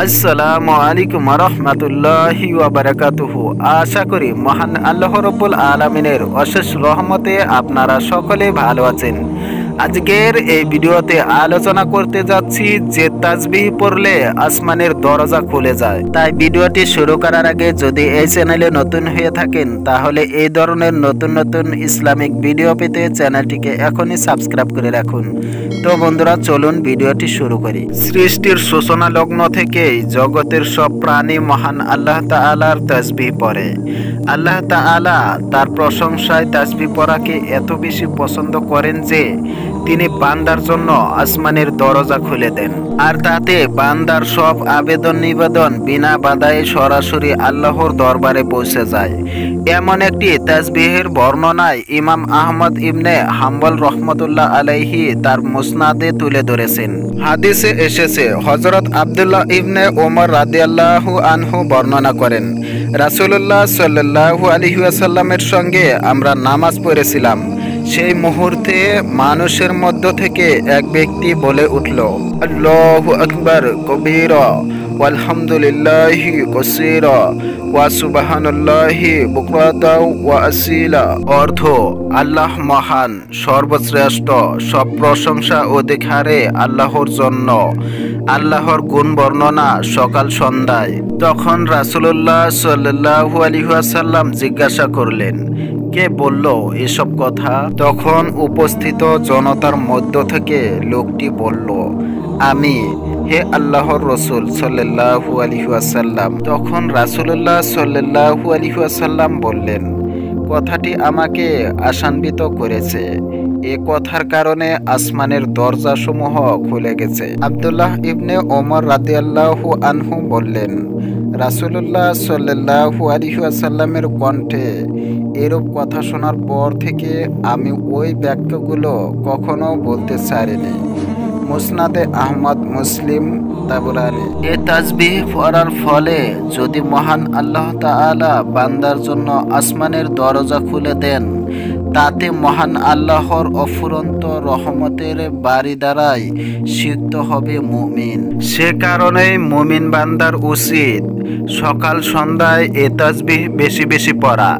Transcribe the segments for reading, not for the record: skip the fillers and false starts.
আসসালামু আলাইকুম রহমতুল্লাহি ওয়া বারাকাতুহু। আশা করি মহান আল্লাহ রব্বুল আলামিনের অশেষ রহমতে আপনারা সকলে ভালো আছেন। আজকের এই ভিডিওতে আলোচনা করতে যাচ্ছি যে তাসবিহ পড়লে আসমানের দরজা খুলে যায়। তাই ভিডিওটি শুরু করার আগে যদি এই চ্যানেলে নতুন হয়ে থাকেন তাহলে এই ধরনের নতুন নতুন ইসলামিক ভিডিও পেতে চ্যানেলটিকে এখনই সাবস্ক্রাইব করে রাখুন। তো বন্ধুরা, চলুন ভিডিওটি শুরু করি। সৃষ্টির সূচনা লগ্ন থেকেই জগতের সব প্রাণী মহান আল্লাহ তাআলার তাসবিহ পড়ে। আল্লাহ তাআলা তার প্রশংসায় তাসবিহ পড়াকে এত বেশি পছন্দ করেন যে তিনি বান্দার জন্য আসমানের দরজা খুলে দেন, আর তাতে বান্দার সব আবেদন নিবেদন বিনা বাধায় সরাসরি আল্লাহর দরবারে পৌঁছে যায়। এমন একটি তাসবিহের বর্ণনায় ইমাম আহমদ ইবনে হাম্বল রহমতুল্লাহ আলাইহি তার মুসনাদে তুলে ধরেছেন। হাদিসে এসেছে, হযরত আব্দুল্লাহ ইবনে ওমর রাদিয়াল্লাহু আনহু বর্ণনা করেন, রাসূলুল্লাহ সাল্লাল্লাহু আলাইহি ওয়াসাল্লামের সঙ্গে আমরা নামাজ পড়েছিলাম। সেই মুহূর্তে মানুষের মধ্য থেকে এক ব্যক্তি বলে উঠল, আল্লাহু আকবার কবীরা ওয়ালহামদুলিল্লাহি কাসীরা ওয়া সুবহানাল্লাহি বুকরাতাও ওয়া আসীলা। অর্থ, আল্লাহ মহান, সর্বশ্রেষ্ঠ, সব প্রশংসা অধিকারে আল্লাহর জন্য, আল্লাহর গুণ বর্ণনা সকাল সন্ধ্যায়। তখন রাসূলুল্লাহ সাল্লাল্লাহু আলাইহি ওয়াসাল্লাম জিজ্ঞাসা করলেন, কে বলল এসব কথা? তখন উপস্থিত জনতার মধ্য থেকে লোকটি বলল, আমি, হে আল্লাহর রসুল সাল্লাল্লাহু আলাইহি ওয়াসাল্লাম। তখন রাসূলুল্লাহ সাল্লাল্লাহু আলাইহি ওয়াসাল্লাম বললেন, কথাটি আমাকে আশান্বিত করেছে। এ কথার কারণে আসমানের দরজাসমূহ খুলে গেছে। আব্দুল্লাহ ইবনে ওমর রাদিয়াল্লাহু আনহু বললেন, রাসূলুল্লাহ সাল্লাল্লাহু আলাইহি ওয়াসাল্লামের কণ্ঠে এরূপ কথা শোনার পর থেকে আমি ওই বাক্যগুলো কখনো বলতে ছাড়িনি। মুসনাদে আহমদ, মুসলিম, তাবরানী। এ তাসবিহ পড়ার ফলে যদি মহান আল্লাহ তাআলা বান্দার জন্য আসমানের দরজা খুলে দেন, তাতে মহান আল্লাহর অফুরন্ত রহমতের বাড়ি দ্বারাই সিক্ত হবে মুমিন। সে কারণেই মুমিন বান্দার উচিত সকাল সন্ধ্যায় এ তাসবিহ বেশি বেশি পড়া,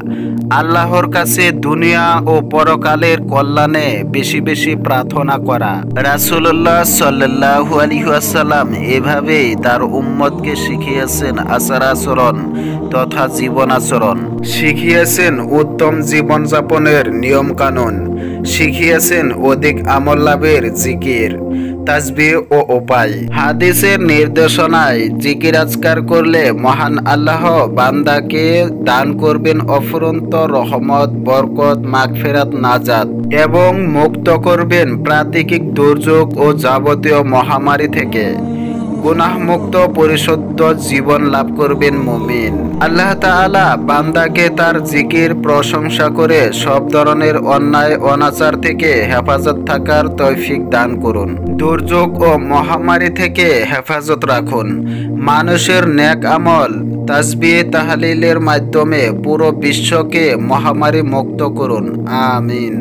আল্লাহর কাছে দুনিয়া ও পরকালের কল্যাণে বেশি বেশি প্রার্থনা করা। রাসূলুল্লাহ সাল্লাল্লাহু আলাইহি ওয়াসাল্লাম এভাবেই তার উম্মতকে শিখিয়েছেন আচার আচরণ তথা জীবন আচরণ, শিখিয়েছেন উত্তম জীবনযাপনের নিয়ম কানুন, শিখিয়েছেন অধিক আমল লাভের জিকির, তাসবিহ ও উপায়। হাদিসের নির্দেশনায় জিকির আজকার করলে মহান আল্লাহ বান্দাকে দান করবেন অফুরন্ত রহমত, বরকত, মাগফিরাত, নাজাত এবং মুক্ত করবেন প্রাকৃতিক দুর্যোগ ও যাবতীয় মহামারী থেকে। গুনাহমুক্ত পরিশুদ্ধ জীবন লাভ করবেন মুমিন। আল্লাহ তাআলা বান্দাকে তার জিকির প্রশংসা করে সব ধরনের অন্যায় অনাচার থেকে হেফাজত থাকার তৌফিক দান করুন। দুর্যোগ ও মহামারী থেকে হেফাজত রাখুন। মানুষের নেক আমল, তাসবিহ তাহলিলের মাধ্যমে পুরো বিশ্বকে মহামারী মুক্ত করুন। আমিন।